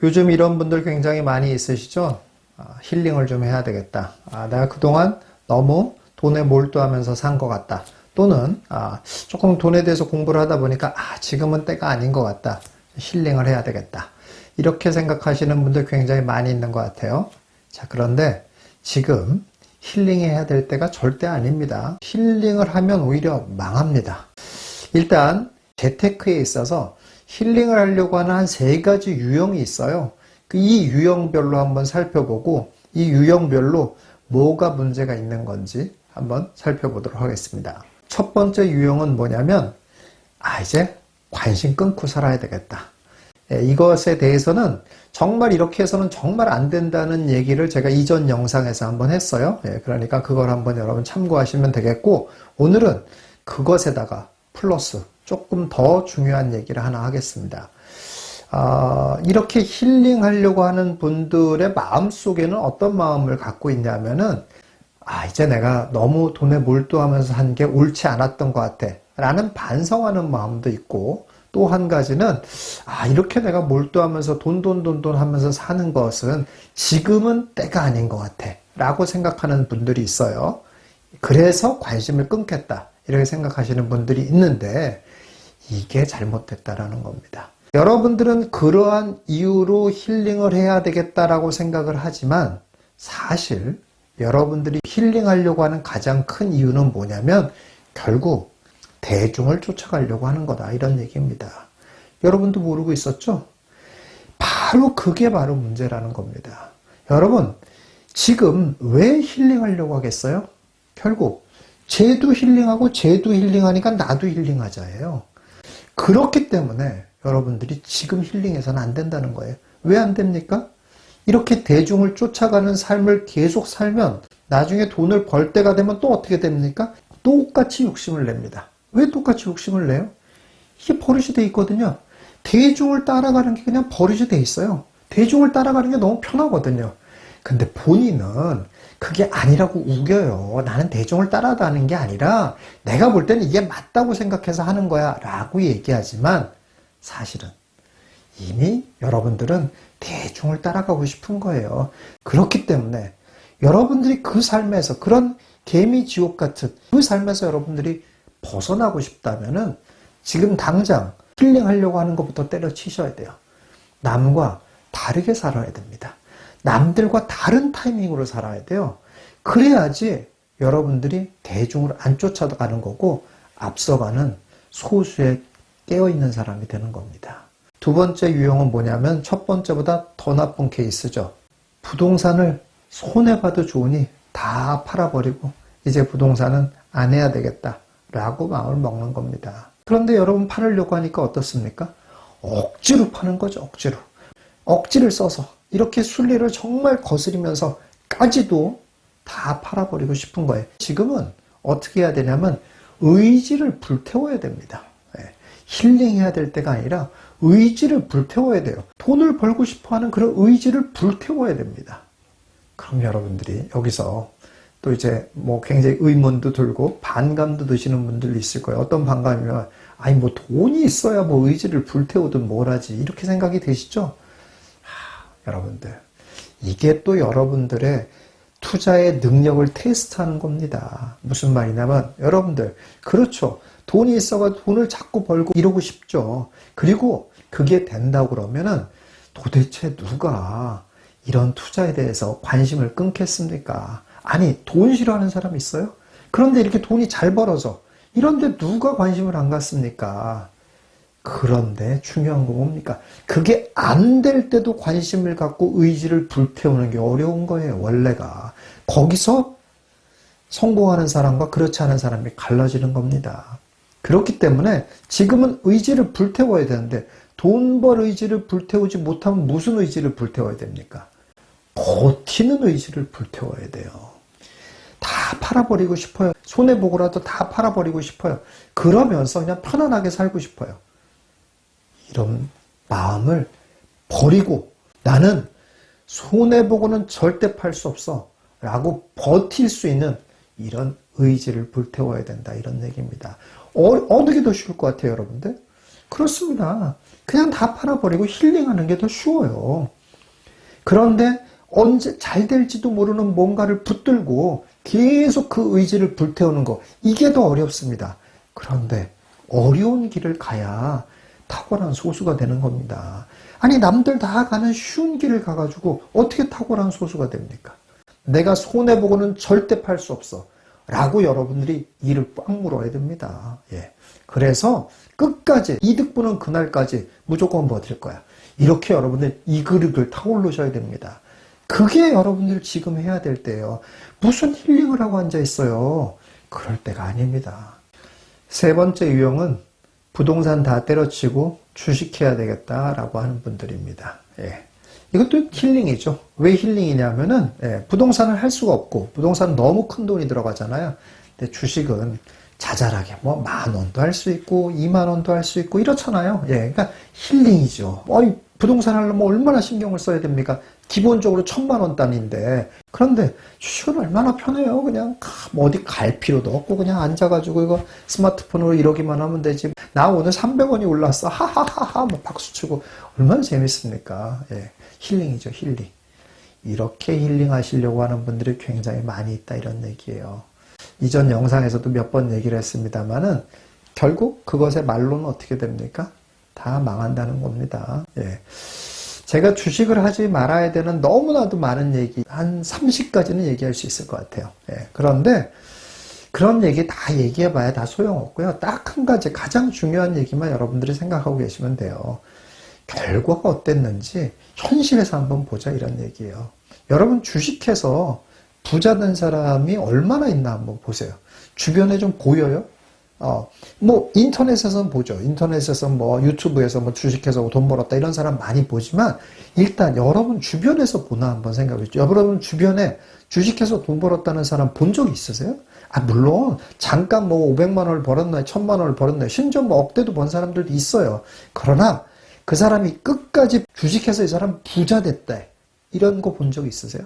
요즘 이런 분들 굉장히 많이 있으시죠? 힐링을 좀 해야 되겠다. 내가 그동안 너무 돈에 몰두하면서 산 것 같다. 또는 조금 돈에 대해서 공부를 하다 보니까 지금은 때가 아닌 것 같다. 힐링을 해야 되겠다. 이렇게 생각하시는 분들 굉장히 많이 있는 것 같아요. 자, 그런데 지금 힐링해야 될 때가 절대 아닙니다. 힐링을 하면 오히려 망합니다. 일단 재테크에 있어서 힐링을 하려고 하는 한 3가지 유형이 있어요. 이 유형별로 한번 살펴보고 이 유형별로 뭐가 문제가 있는 건지 한번 살펴보도록 하겠습니다. 첫 번째 유형은 뭐냐면 이제 관심 끊고 살아야 되겠다. 이것에 대해서는 정말 이렇게 해서는 정말 안 된다는 얘기를 제가 이전 영상에서 한번 했어요. 그러니까 그걸 한번 여러분 참고하시면 되겠고, 오늘은 그것에다가 플러스 조금 더 중요한 얘기를 하나 하겠습니다. 이렇게 힐링하려고 하는 분들의 마음속에는 어떤 마음을 갖고 있냐면은 이제 내가 너무 돈에 몰두하면서 한 게 옳지 않았던 것 같아 라는 반성하는 마음도 있고, 또 한 가지는 이렇게 내가 몰두하면서 돈 하면서 사는 것은 지금은 때가 아닌 것 같아 라고 생각하는 분들이 있어요. 그래서 관심을 끊겠다 이렇게 생각하시는 분들이 있는데, 이게 잘못됐다라는 겁니다. 여러분들은 그러한 이유로 힐링을 해야 되겠다라고 생각을 하지만, 사실 여러분들이 힐링하려고 하는 가장 큰 이유는 뭐냐면 결국 대중을 쫓아가려고 하는 거다, 이런 얘기입니다. 여러분도 모르고 있었죠? 바로 그게 바로 문제라는 겁니다. 여러분, 지금 왜 힐링하려고 하겠어요? 결국 쟤도 힐링하고 쟤도 힐링하니까 나도 힐링하자예요. 그렇기 때문에 여러분들이 지금 힐링해서는 안 된다는 거예요. 왜 안 됩니까? 이렇게 대중을 쫓아가는 삶을 계속 살면 나중에 돈을 벌 때가 되면 또 어떻게 됩니까? 똑같이 욕심을 냅니다. 왜 똑같이 욕심을 내요? 이게 버릇이 돼 있거든요. 대중을 따라가는 게 그냥 버릇이 돼 있어요. 대중을 따라가는 게 너무 편하거든요. 근데 본인은 그게 아니라고 우겨요. 나는 대중을 따라가는 게 아니라 내가 볼 때는 이게 맞다고 생각해서 하는 거야 라고 얘기하지만, 사실은 이미 여러분들은 대중을 따라가고 싶은 거예요. 그렇기 때문에 여러분들이 그 삶에서, 그런 개미지옥 같은 그 삶에서 여러분들이 벗어나고 싶다면은 지금 당장 힐링하려고 하는 것부터 때려치셔야 돼요. 남과 다르게 살아야 됩니다. 남들과 다른 타이밍으로 살아야 돼요. 그래야지 여러분들이 대중을 안 쫓아가는 거고 앞서가는 소수의 깨어있는 사람이 되는 겁니다. 두 번째 유형은 뭐냐면 첫 번째보다 더 나쁜 케이스죠. 부동산을 손해봐도 좋으니 다 팔아버리고 이제 부동산은 안 해야 되겠다 라고 마음을 먹는 겁니다. 그런데 여러분, 팔으려고 하니까 어떻습니까? 억지로 파는 거죠. 억지를 써서 이렇게 순리를 정말 거스리면서까지도 다 팔아버리고 싶은 거예요. 지금은 어떻게 해야 되냐면 의지를 불태워야 됩니다. 힐링해야 될 때가 아니라 의지를 불태워야 돼요. 돈을 벌고 싶어하는 그런 의지를 불태워야 됩니다. 그럼 여러분들이 여기서 또 이제 굉장히 의문도 들고 반감도 드시는 분들이 있을 거예요. 어떤 반감이면 돈이 있어야 의지를 불태우든 뭘 하지, 이렇게 생각이 드시죠? 여러분들, 이게 또 여러분들의 투자의 능력을 테스트하는 겁니다. 무슨 말이냐면, 여러분들, 그렇죠. 돈이 있어가 돈을 자꾸 벌고 이러고 싶죠. 그리고 그게 된다고 그러면은 도대체 누가 이런 투자에 대해서 관심을 끊겠습니까? 아니, 돈 싫어하는 사람이 있어요? 그런데 이렇게 돈이 잘 벌어져. 이런데 누가 관심을 안 갖습니까? 그런데 중요한 건 뭡니까? 그게 안 될 때도 관심을 갖고 의지를 불태우는 게 어려운 거예요, 원래가. 거기서 성공하는 사람과 그렇지 않은 사람이 갈라지는 겁니다. 그렇기 때문에 지금은 의지를 불태워야 되는데, 돈 벌 의지를 불태우지 못하면 무슨 의지를 불태워야 됩니까? 버티는 의지를 불태워야 돼요. 다 팔아버리고 싶어요. 손해보고라도 다 팔아버리고 싶어요. 그러면서 그냥 편안하게 살고 싶어요. 이런 마음을 버리고 나는 손해보고는 절대 팔 수 없어 라고 버틸 수 있는 이런 의지를 불태워야 된다, 이런 얘기입니다. 어느 게 더 쉬울 것 같아요, 여러분들? 그렇습니다. 그냥 다 팔아버리고 힐링하는 게 더 쉬워요. 그런데 언제 잘 될지도 모르는 뭔가를 붙들고 계속 그 의지를 불태우는 거, 이게 더 어렵습니다. 그런데 어려운 길을 가야 탁월한 소수가 되는 겁니다. 아니, 남들 다 가는 쉬운 길을 가가지고 어떻게 탁월한 소수가 됩니까? 내가 손해보고는 절대 팔 수 없어 라고 여러분들이 이를 꽉 물어야 됩니다. 예. 그래서 끝까지 이득 보는 그날까지 무조건 버틸 거야. 이렇게 여러분들 이 그릇을 타올르셔야 됩니다. 그게 여러분들 지금 해야 될 때예요. 무슨 힐링을 하고 앉아 있어요. 그럴 때가 아닙니다. 세 번째 유형은 부동산 다 때려치고 주식해야 되겠다라고 하는 분들입니다. 예. 이것도 힐링이죠. 왜 힐링이냐면은 부동산을 할 수가 없고 부동산은 너무 큰 돈이 들어가잖아요. 근데 주식은 자잘하게 뭐 10,000원도 할 수 있고 20,000원도 할 수 있고 이렇잖아요. 예, 그러니까 힐링이죠. 부동산 하려면 얼마나 신경을 써야 됩니까? 기본적으로 1,000,000원 단위인데. 그런데 주식은 얼마나 편해요. 그냥 뭐 어디 갈 필요도 없고 그냥 앉아가지고 이거 스마트폰으로 이러기만 하면 되지. 나 오늘 300원이 올랐어. 하하하하 뭐 박수치고 얼마나 재밌습니까? 예, 힐링이죠, 힐링. 이렇게 힐링하시려고 하는 분들이 굉장히 많이 있다 이런 얘기예요. 이전 영상에서도 몇 번 얘기를 했습니다만은 결국 그것의 말로는 어떻게 됩니까? 다 망한다는 겁니다. 예. 제가 주식을 하지 말아야 되는 너무나도 많은 얘기, 한 30가지는 얘기할 수 있을 것 같아요. 예. 그런데 그런 얘기 다 얘기해봐야 다 소용없고요. 딱 한 가지 가장 중요한 얘기만 여러분들이 생각하고 계시면 돼요. 결과가 어땠는지 현실에서 한번 보자 이런 얘기예요. 여러분 주식해서 부자 된 사람이 얼마나 있나 한번 보세요. 주변에 좀 보여요? 뭐 인터넷에서는 보죠. 인터넷에서 뭐 유튜브에서 뭐 주식해서 돈 벌었다 이런 사람 많이 보지만 일단 여러분 주변에서 보나 한번 생각해 보죠. 여러분 주변에 주식해서 돈 벌었다는 사람 본 적 있으세요? 물론 잠깐 뭐 500만 원을 벌었나요? 1,000만 원을 벌었나요? 심지어 뭐 억대도 번 사람들도 있어요. 그러나 그 사람이 끝까지 주식해서 이 사람 부자 됐다 이런 거 본 적 있으세요?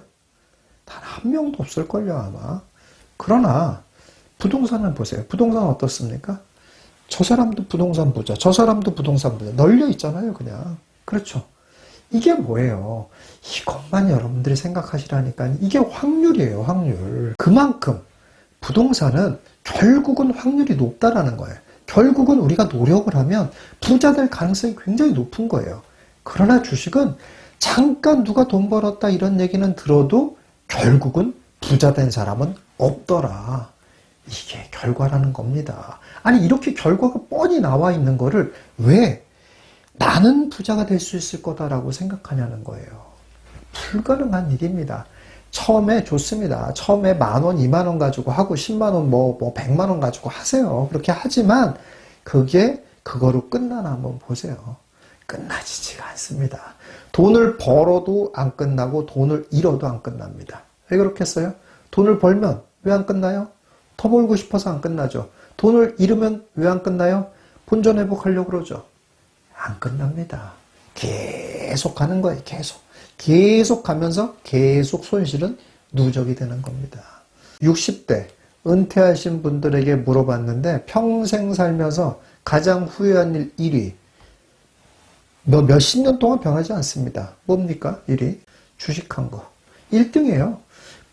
단 한 명도 없을걸요 아마. 그러나 부동산을 보세요. 부동산 어떻습니까? 저 사람도 부동산 부자, 저 사람도 부동산 부자 널려 있잖아요 그냥. 그렇죠. 이게 뭐예요? 이것만 여러분들이 생각하시라니까. 이게 확률이에요, 확률. 그만큼 부동산은 결국은 확률이 높다라는 거예요. 결국은 우리가 노력을 하면 부자 될 가능성이 굉장히 높은 거예요. 그러나 주식은 잠깐 누가 돈 벌었다 이런 얘기는 들어도 결국은 부자 된 사람은 없더라. 이게 결과라는 겁니다. 아니 이렇게 결과가 뻔히 나와 있는 거를 왜 나는 부자가 될 수 있을 거다라고 생각하냐는 거예요. 불가능한 일입니다. 처음에 좋습니다. 처음에 10,000원, 20,000원 가지고 하고 10만원, 뭐 100만원 가지고 하세요. 그렇게 하지만 그게 그거로 끝나나 한번 보세요. 끝나지지가 않습니다. 돈을 벌어도 안 끝나고 돈을 잃어도 안 끝납니다. 왜 그렇겠어요? 돈을 벌면 왜 안 끝나요? 더 벌고 싶어서 안 끝나죠. 돈을 잃으면 왜 안 끝나요? 본전 회복하려고 그러죠. 안 끝납니다. 계속 가는 거예요. 계속 가면서 계속 손실은 누적이 되는 겁니다. 60대 은퇴하신 분들에게 물어봤는데 평생 살면서 가장 후회한 일 1위. 몇십 년 동안 변하지 않습니다. 뭡니까? 1위. 주식한 거. 1등이에요.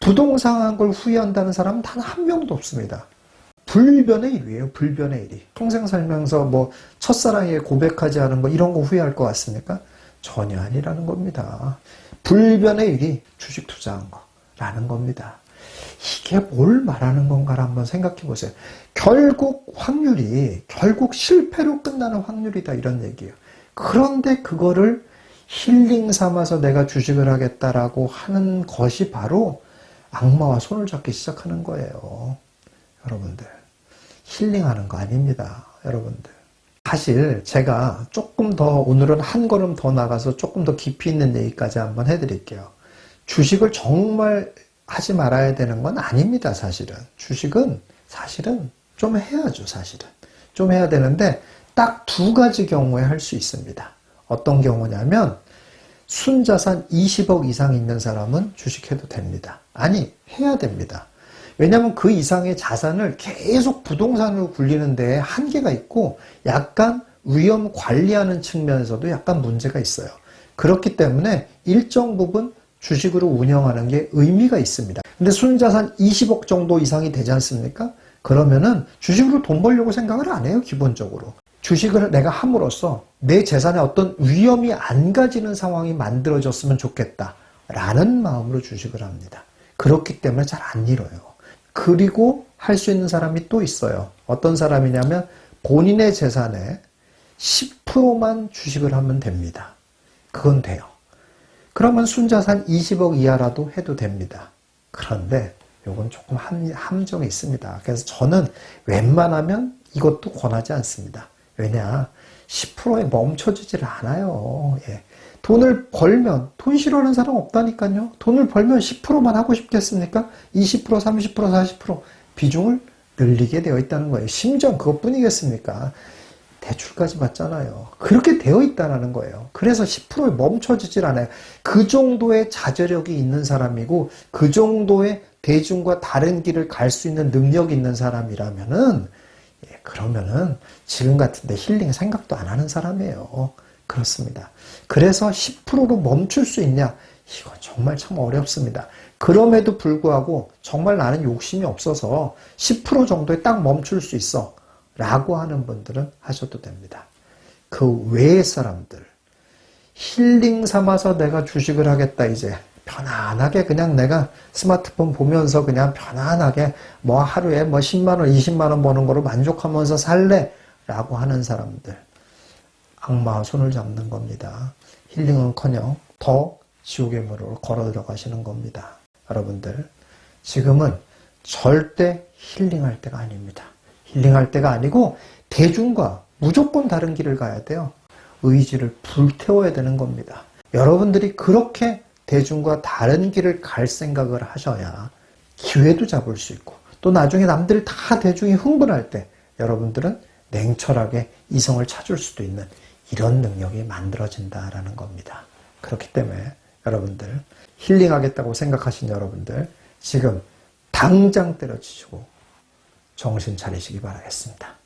부동산 한 걸 후회한다는 사람은 단 한 명도 없습니다. 불변의 1위예요. 불변의 1위. 평생 살면서 뭐 첫사랑에 고백하지 않은 거 이런 거 후회할 것 같습니까? 전혀 아니라는 겁니다. 불변의 1위 주식 투자한 거라는 겁니다. 이게 뭘 말하는 건가를 한번 생각해 보세요. 결국 실패로 끝나는 확률이다 이런 얘기예요. 그런데 그거를 힐링 삼아서 내가 주식을 하겠다라고 하는 것이 바로 악마와 손을 잡기 시작하는 거예요. 여러분들. 힐링하는 거 아닙니다. 여러분들. 사실 제가 조금 더 오늘은 한 걸음 더 나가서 조금 더 깊이 있는 얘기까지 한번 해드릴게요. 주식을 정말 하지 말아야 되는 건 아닙니다. 사실은. 주식은 사실은 좀 해야죠. 사실은. 좀 해야 되는데 딱 2가지 경우에 할 수 있습니다. 어떤 경우냐면 순자산 20억 이상 있는 사람은 주식해도 됩니다. 아니, 해야 됩니다. 왜냐하면 그 이상의 자산을 계속 부동산으로 굴리는 데에 한계가 있고 약간 위험 관리하는 측면에서도 약간 문제가 있어요. 그렇기 때문에 일정 부분 주식으로 운영하는 게 의미가 있습니다. 근데 순자산 20억 정도 이상이 되지 않습니까? 그러면은 주식으로 돈 벌려고 생각을 안 해요, 기본적으로. 주식을 내가 함으로써 내 재산에 어떤 위험이 안 가지는 상황이 만들어졌으면 좋겠다 라는 마음으로 주식을 합니다. 그렇기 때문에 잘 안 잃어요. 그리고 할 수 있는 사람이 또 있어요. 어떤 사람이냐면 본인의 재산의 10%만 주식을 하면 됩니다. 그건 돼요. 그러면 순자산 20억 이하라도 해도 됩니다. 그런데 요건 조금 함정이 있습니다. 그래서 저는 웬만하면 이것도 권하지 않습니다. 왜냐? 10%에 멈춰지질 않아요. 예. 돈을 벌면, 돈 싫어하는 사람 없다니까요. 돈을 벌면 10%만 하고 싶겠습니까? 20%, 30%, 40% 비중을 늘리게 되어 있다는 거예요. 심지어 그것뿐이겠습니까? 대출까지 받잖아요. 그렇게 되어 있다는 거예요. 그래서 10%에 멈춰지질 않아요. 그 정도의 자제력이 있는 사람이고 그 정도의 대중과 다른 길을 갈 수 있는 능력이 있는 사람이라면은 그러면은 지금 같은데 힐링 생각도 안 하는 사람이에요. 그렇습니다. 그래서 10%로 멈출 수 있냐? 이건 정말 참 어렵습니다. 그럼에도 불구하고 정말 나는 욕심이 없어서 10% 정도에 딱 멈출 수 있어 라고 하는 분들은 하셔도 됩니다. 그 외의 사람들, 힐링 삼아서 내가 주식을 하겠다, 이제 편안하게 그냥 내가 스마트폰 보면서 그냥 편안하게 뭐 하루에 뭐 10만원, 20만원 버는 거로 만족하면서 살래 라고 하는 사람들, 악마와 손을 잡는 겁니다. 힐링은커녕 더 지옥의 문으로 걸어 들어가시는 겁니다. 여러분들, 지금은 절대 힐링할 때가 아닙니다. 힐링할 때가 아니고 대중과 무조건 다른 길을 가야 돼요. 의지를 불태워야 되는 겁니다. 여러분들이 그렇게 대중과 다른 길을 갈 생각을 하셔야 기회도 잡을 수 있고 또 나중에 남들 다 대중이 흥분할 때 여러분들은 냉철하게 이성을 찾을 수도 있는 이런 능력이 만들어진다라는 겁니다. 그렇기 때문에 여러분들 힐링하겠다고 생각하신 여러분들 지금 당장 때려치시고 정신 차리시기 바라겠습니다.